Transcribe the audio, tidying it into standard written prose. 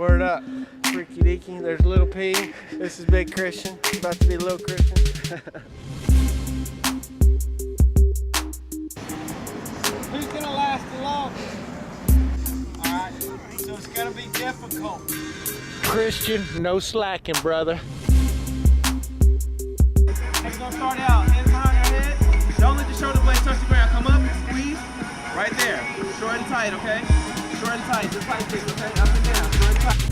Word up. Freaky deaky. There's little P. This is big Christian. About to be little Christian. Who's gonna last the longest? Alright, so it's gonna be difficult. Christian, no slacking, brother. We're gonna start out, hands behind our head. Don't let the shoulder blades touch the ground. Come up and squeeze. Right there. Short and tight, okay? Short and tight, just like this, okay? Up and down, short and tight.